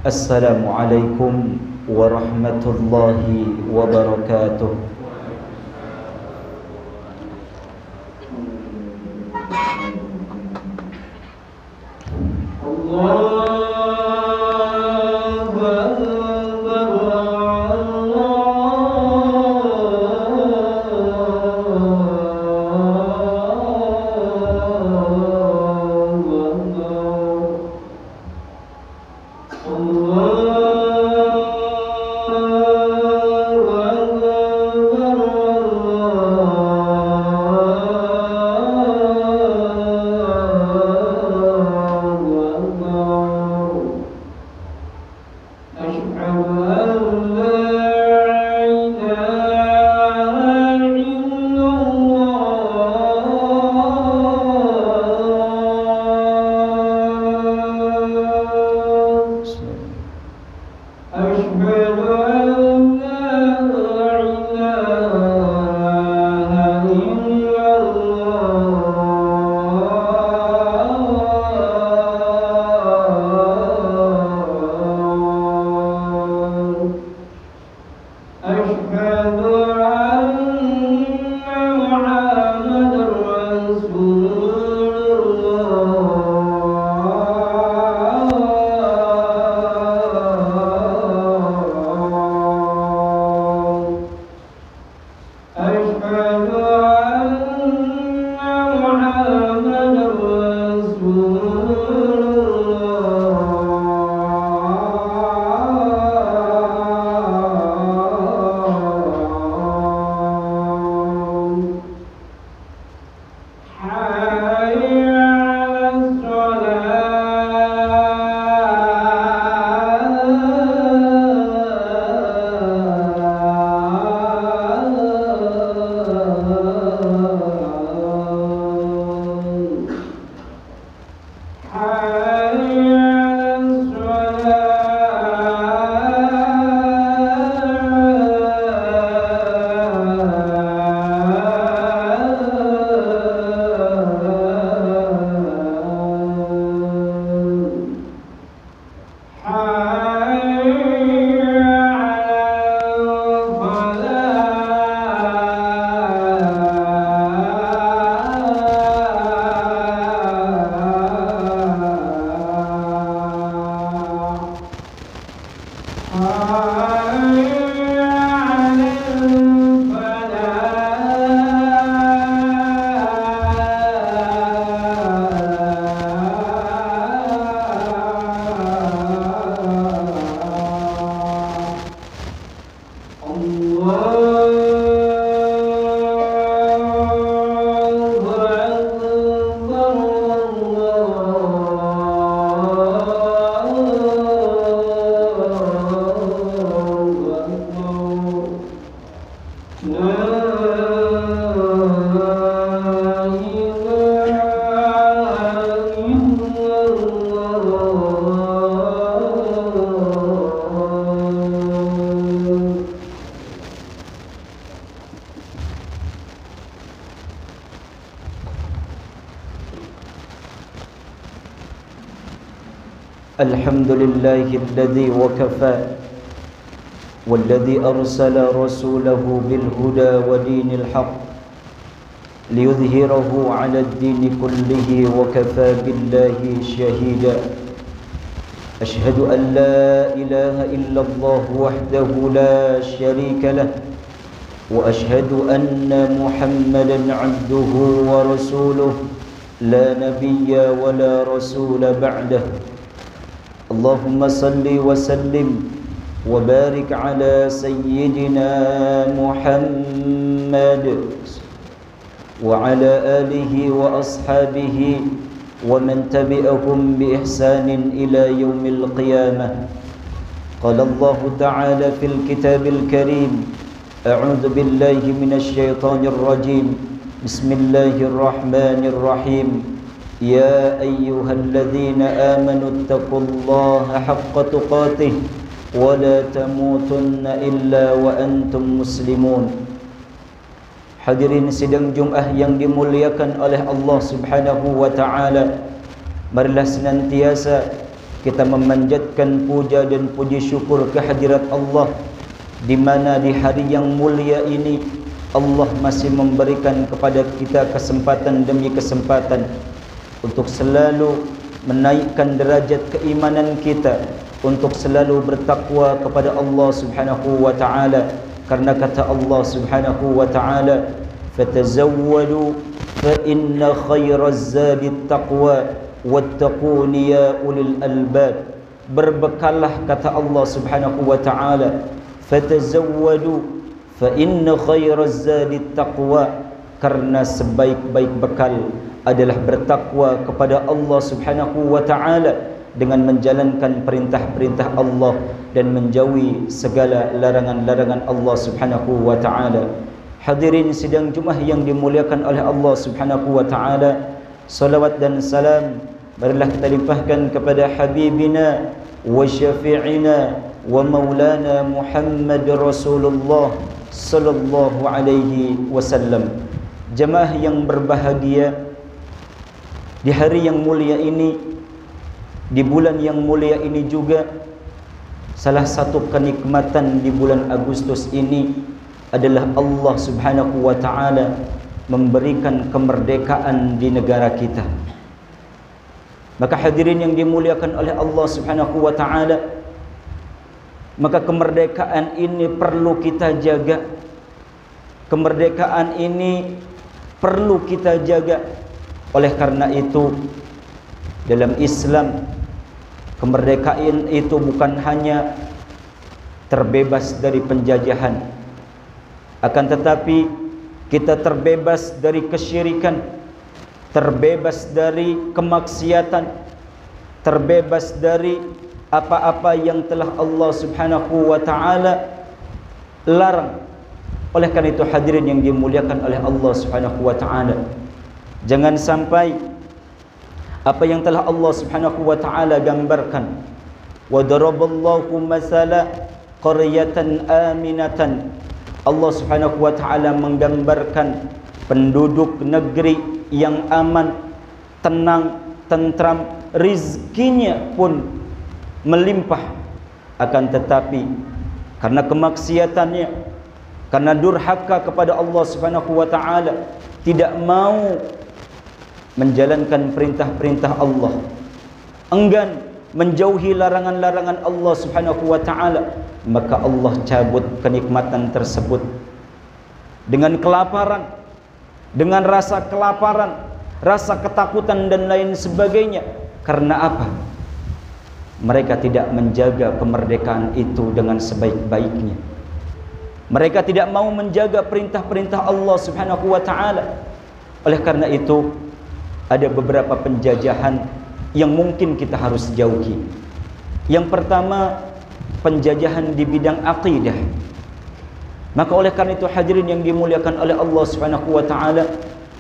Assalamualaikum warahmatullahi wabarakatuh. الحمد لله الذي وكفى والذي أرسل رسوله بالهدى ودين الحق ليظهره على الدين كله وكفى بالله شهيدا أشهد أن لا إله إلا الله وحده لا شريك له وأشهد أن محمدا عبده ورسوله لا نبي ولا رسول بعده اللهم صل وسلم وبارك على سيدنا محمد وعلى آله وأصحابه ومن تبعهم بإحسان إلى يوم القيامة قال الله تعالى في الكتاب الكريم أعوذ بالله من الشيطان الرجيم بسم الله الرحمن الرحيم يا أيها الذين آمنوا اتقوا الله حق تقاته ولا تموتن إلا وأنتم مسلمون. Hadirin sidang Jumat yang dimuliakan oleh Allah Subhanahu wa taala, marilah senantiasa kita memanjatkan puja dan puji syukur kehadirat Allah, di mana di hari yang mulia ini Allah masih memberikan kepada kita kesempatan demi kesempatan untuk selalu menaikkan derajat keimanan kita, untuk selalu bertakwa kepada Allah Subhanahu wa taala. Karena kata Allah Subhanahu wa taala, fatazawwadu fa inna khairaz zadi taqwa wattaquni ya ulil albab. Berbekallah, kata Allah Subhanahu wa taala, fatazawwadu fa inna khairaz zadi taqwa, karena sebaik-baik bekal adalah bertakwa kepada Allah Subhanahu wa taala dengan menjalankan perintah-perintah Allah dan menjauhi segala larangan-larangan Allah Subhanahu wa taala. Hadirin sidang Jumat yang dimuliakan oleh Allah Subhanahu wa taala, salawat dan salam marilah kita limpahkan kepada habibina wa syafi'ina wa maulana Muhammad Rasulullah sallallahu alaihi wasallam. Jemaah yang berbahagia, di hari yang mulia ini, di bulan yang mulia ini juga, salah satu kenikmatan di bulan Agustus ini adalah Allah Subhanahu wa taala memberikan kemerdekaan di negara kita. Maka hadirin yang dimuliakan oleh Allah Subhanahu wa taala, maka kemerdekaan ini perlu kita jaga. Kemerdekaan ini perlu kita jaga. Oleh karena itu, dalam Islam, kemerdekaan itu bukan hanya terbebas dari penjajahan, akan tetapi kita terbebas dari kesyirikan, terbebas dari kemaksiatan, terbebas dari apa-apa yang telah Allah Subhanahu wa taala larang. Oleh karena itu hadirin yang dimuliakan oleh Allah Subhanahu wa taala, jangan sampai apa yang telah Allah Subhanahu wa taala gambarkan, wa daraballahu masala qaryatan aminatan. Allah Subhanahu wa taala menggambarkan penduduk negeri yang aman, tenang, tentram, rizkinya pun melimpah. Akan tetapi karena kemaksiatannya, karena durhaka kepada Allah Subhanahu wa taala, tidak mau menjalankan perintah-perintah Allah, enggan menjauhi larangan-larangan Allah Subhanahu wa taala, maka Allah cabut kenikmatan tersebut dengan kelaparan, dengan rasa kelaparan, rasa ketakutan dan lain sebagainya. Karena apa? Mereka tidak menjaga kemerdekaan itu dengan sebaik-baiknya. Mereka tidak mau menjaga perintah-perintah Allah Subhanahu wa taala. Oleh karena itu, ada beberapa penjajahan yang mungkin kita harus jauhi. Yang pertama, penjajahan di bidang akidah. Maka oleh karena itu hadirin yang dimuliakan oleh Allah Subhanahu wa taala,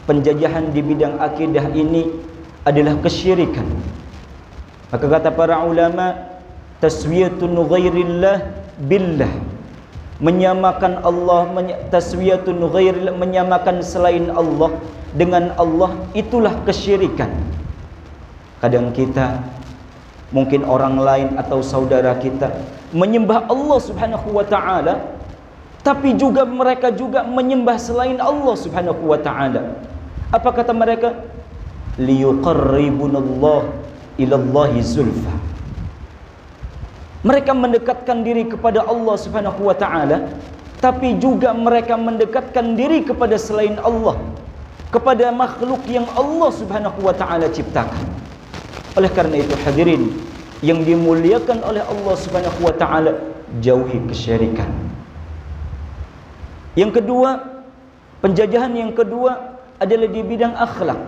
penjajahan di bidang akidah ini adalah kesyirikan. Maka kata para ulama, taswiyatun ghairillah billah, menyamakan Allah, taswiyatun ghairillah, menyamakan selain Allah dengan Allah, itulah kesyirikan. Kadang kita, mungkin orang lain atau saudara kita menyembah Allah Subhanahu wa taala, tapi juga mereka juga menyembah selain Allah Subhanahu wa taala. Apa kata mereka? Liyuqarribunallah ilallahi zulfa. Mereka mendekatkan diri kepada Allah Subhanahu wa taala, tapi juga mereka mendekatkan diri kepada selain Allah, kepada makhluk yang Allah Subhanahu wa taala ciptakan. Oleh karena itu hadirin yang dimuliakan oleh Allah Subhanahu wa taala, jauhi kesyirikan. Yang kedua, penjajahan yang kedua adalah di bidang akhlak.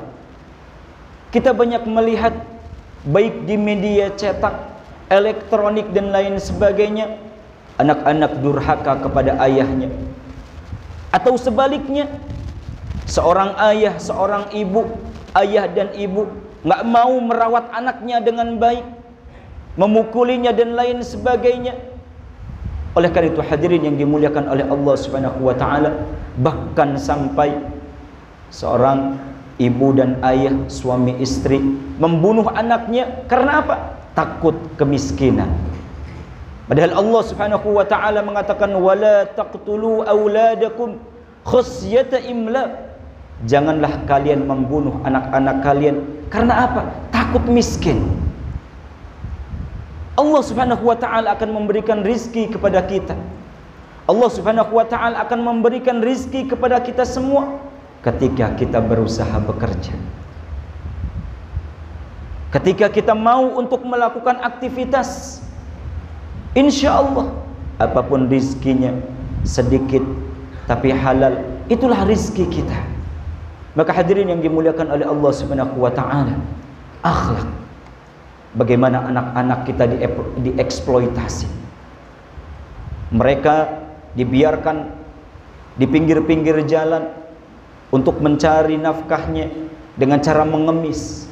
Kita banyak melihat baik di media cetak, elektronik dan lain sebagainya, anak-anak durhaka kepada ayahnya. Atau sebaliknya, seorang ayah, seorang ibu, ayah dan ibu nggak mau merawat anaknya dengan baik, memukulinya dan lain sebagainya. Oleh karena itu hadirin yang dimuliakan oleh Allah Subhanahu wa taala, bahkan sampai seorang ibu dan ayah, suami istri membunuh anaknya karena apa? takut kemiskinan. Padahal Allah Subhanahu wa taala mengatakan wala taqtulu auladakum khasyata imlaq. Janganlah kalian membunuh anak-anak kalian karena apa? Takut miskin. Allah Subhanahu wa taala akan memberikan rizki kepada kita. Allah Subhanahu wa taala akan memberikan rizki kepada kita semua ketika kita berusaha bekerja. Ketika kita mau untuk melakukan aktivitas, insya Allah apapun rizkinya, sedikit tapi halal, itulah rizki kita. Maka hadirin yang dimuliakan oleh Allah Subhanahu wa taala, akhlak. Bagaimana anak-anak kita dieksploitasi. Mereka dibiarkan di pinggir-pinggir jalan untuk mencari nafkahnya dengan cara mengemis.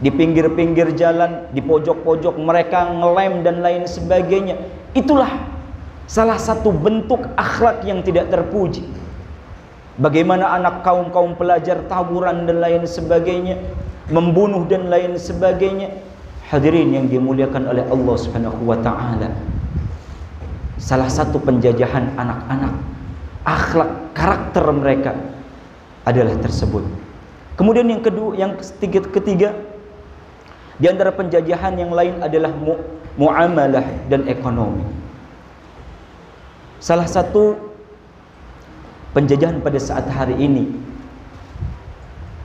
Di pinggir-pinggir jalan, di pojok-pojok mereka ngelem dan lain sebagainya. Itulah salah satu bentuk akhlak yang tidak terpuji. Bagaimana anak kaum pelajar tawuran dan lain sebagainya, membunuh dan lain sebagainya. Hadirin yang dimuliakan oleh Allah Subhanahu wa taala, salah satu penjajahan anak-anak, akhlak, karakter mereka adalah tersebut. Kemudian yang kedua, yang ketiga, di antara penjajahan yang lain adalah muamalah dan ekonomi. Salah satu penjajahan pada saat hari ini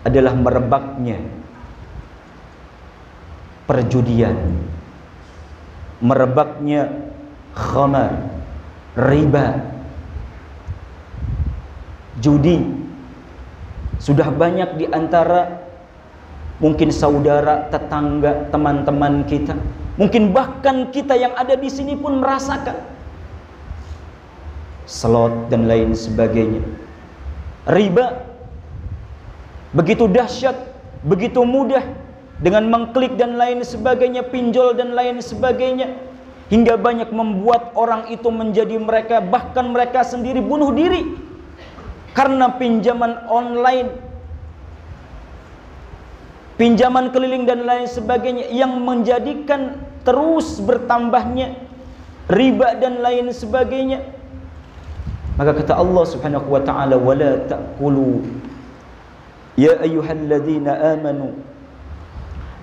adalah merebaknya perjudian, merebaknya khamar, riba, judi. Sudah banyak di antara mungkin saudara, tetangga, teman-teman kita, mungkin bahkan kita yang ada di sini pun merasakan slot dan lain sebagainya. Riba begitu dahsyat, begitu mudah, dengan mengklik dan lain sebagainya, pinjol dan lain sebagainya, hingga banyak membuat orang itu menjadi mereka, bahkan mereka sendiri bunuh diri karena pinjaman online, pinjaman keliling dan lain sebagainya, yang menjadikan terus bertambahnya riba dan lain sebagainya. Maka kata Allah Subhanahu wa taala, wala ta'kulu ya ayyuhalladzina amanu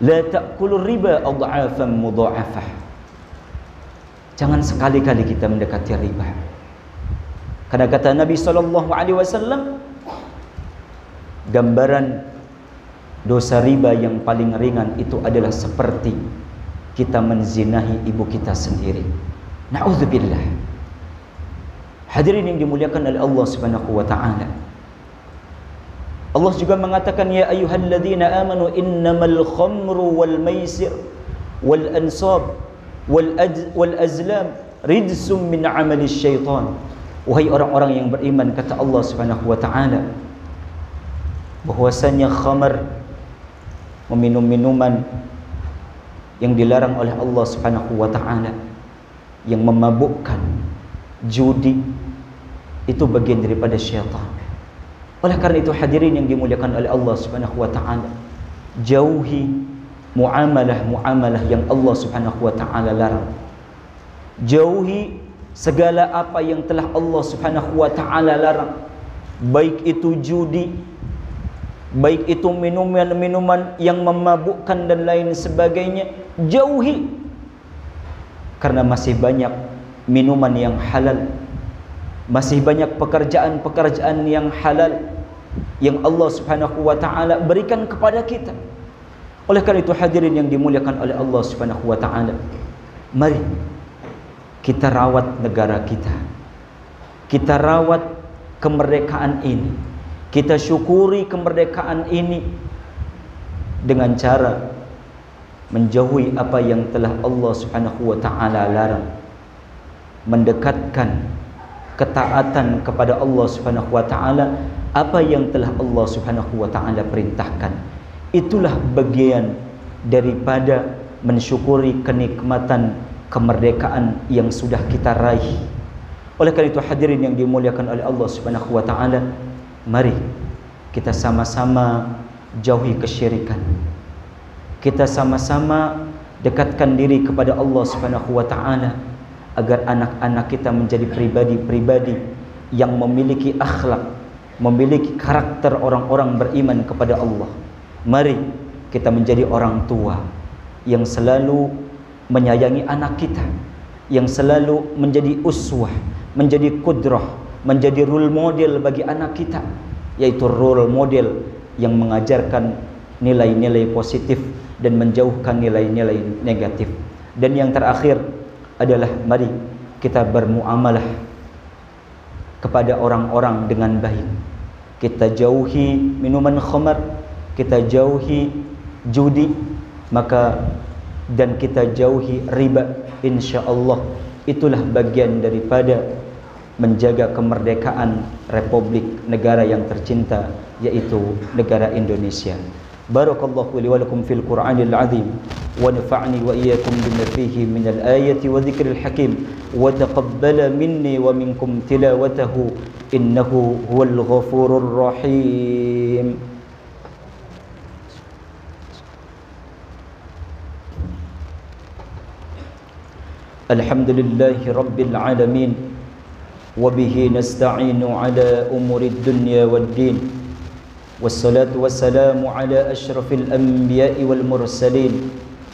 la ta'kulu riba adha'afan mudha'afah. Jangan sekali-kali kita mendekati riba. Karena kata Nabi sallallahu alaihi wasallam, gambaran dosa riba yang paling ringan itu adalah seperti kita menzinahi ibu kita sendiri. Na'udzubillah. Hadirin yang dimuliakan oleh Allah Subhanahu wa taala, Allah juga mengatakan ya ayyuhalladzina amanu innamal khamru wal maisir wal ansab wal azlam rijsum min amali syaitan. Wahai orang-orang yang beriman, kata Allah Subhanahu wa taala, bahwasanya khamar, meminum minuman yang dilarang oleh Allah Subhanahu wa taala, yang memabukkan, judi, itu bagian daripada syaitan. Oleh karena itu hadirin yang dimuliakan oleh Allah Subhanahu wa taala, jauhi muamalah-muamalah yang Allah Subhanahu wa taala larang. Jauhi segala apa yang telah Allah Subhanahu wa taala larang, baik itu judi, baik itu minuman-minuman yang memabukkan dan lain sebagainya. Jauhi, karena masih banyak minuman yang halal, masih banyak pekerjaan-pekerjaan yang halal yang Allah Subhanahu wa taala berikan kepada kita. Oleh karena itu hadirin yang dimuliakan oleh Allah Subhanahu wa taala, mari kita rawat negara kita. Kita rawat kemerdekaan ini. Kita syukuri kemerdekaan ini dengan cara menjauhi apa yang telah Allah Subhanahu wa taala larang, mendekatkan ketaatan kepada Allah Subhanahu wa taala apa yang telah Allah Subhanahu wa taala perintahkan. Itulah bagian daripada mensyukuri kenikmatan kemerdekaan yang sudah kita raih. Oleh karena itu hadirin yang dimuliakan oleh Allah Subhanahu wa taala, mari kita sama-sama jauhi kesyirikan. Kita sama-sama Dekatkan diri kepada Allah Subhanahu wa taala agar anak-anak kita menjadi pribadi-pribadi yang memiliki akhlak, memiliki karakter orang-orang beriman kepada Allah. Mari kita menjadi orang tua yang selalu menyayangi anak kita, yang selalu menjadi uswah, menjadi kudrah, menjadi role model bagi anak kita, yaitu role model yang mengajarkan nilai-nilai positif dan menjauhkan nilai-nilai negatif. Dan yang terakhir adalah mari kita bermuamalah kepada orang-orang dengan baik. Kita jauhi minuman khamar, kita jauhi judi, dan kita jauhi riba. Insyaallah itulah bagian daripada menjaga kemerdekaan Republik negara yang tercinta, yaitu negara Indonesia. Barakallahu li wa lakum fil Qur'anil azim wa nafa'ni wa iyyakum bima fihi minal ayati wa dzikril hakim wa taqabbala minni wa minkum tilawatahu innahu huwal ghafurur rahim. Alhamdulillahi rabbil alamin wa bihi nasta'inu ala umuri dunya waddin. Wassalatu wassalamu ala ashrafil anbiya'i wal mursalin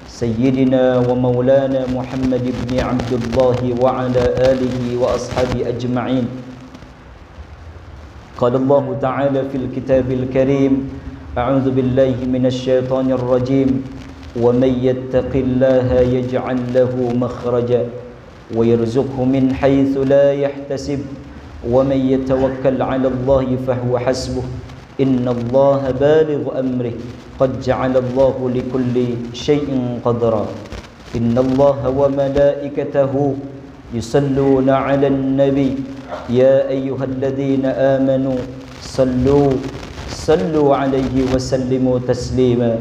sayyidina wa maulana Muhammad ibn Abdullah wa ala alihi wa ashabi ajma'in. Qala Allah ta'ala fil kitabil karim, a'udzu billahi minasy syaithanir rajim, wa may yattaqillaha yaj'al lahu makhraja wa yarzuqhu min haitsu la yahtasib wa may yatawakkal 'ala Allah fahuwa hasbuh innallaha balighu amrih qad ja'ala Allahu likulli syai'in qadra innallaha wa malaikatahu yusalluna 'alan nabi ya ayyuhalladzina amanu sallu 'alaihi wa sallimu taslima.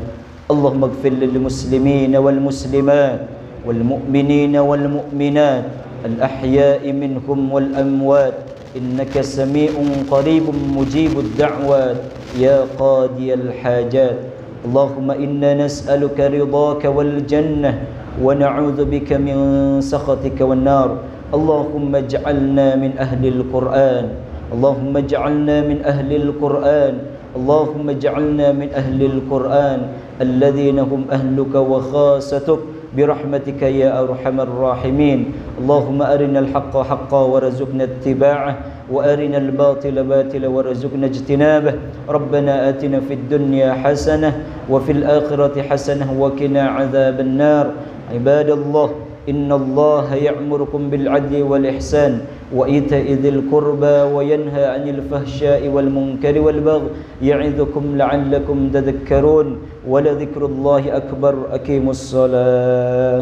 Allahumma ighfir lil muslimina wal muslimat wal mu'minina wal mu'minat al ahya'i minhum wal amwat innaka sami'un qaribun mujibud da'wat ya qadiyal hajat. Allahumma inna nas'aluka ridhaka wal jannah wa na'udzu bika min sakhatika wan nar. Allahumma ij'alna min ahlil Qur'an. Allahumma ij'alna min ahlil Qur'an. Allahumma ij'alna min ahlil Qur'an alladhina hum ahluka wa khasatuk برحمتك يا أرحم الراحمين. اللهم أرنا الحق حقا وارزقنا اتباعه وأرنا الباطل باطلا وارزقنا اجتنابه. ربنا آتنا في الدنيا حسنة وفي الآخرة حسنة وقنا عذاب النار. عباد الله إن الله يأمركم بالعدل والإحسان وإيتاء ذي القربى وينهى عن الفحشاء والمنكر والبغي يعظكم لعلكم تذكرون ولذكر الله أكبر. أقيموا الصلاة.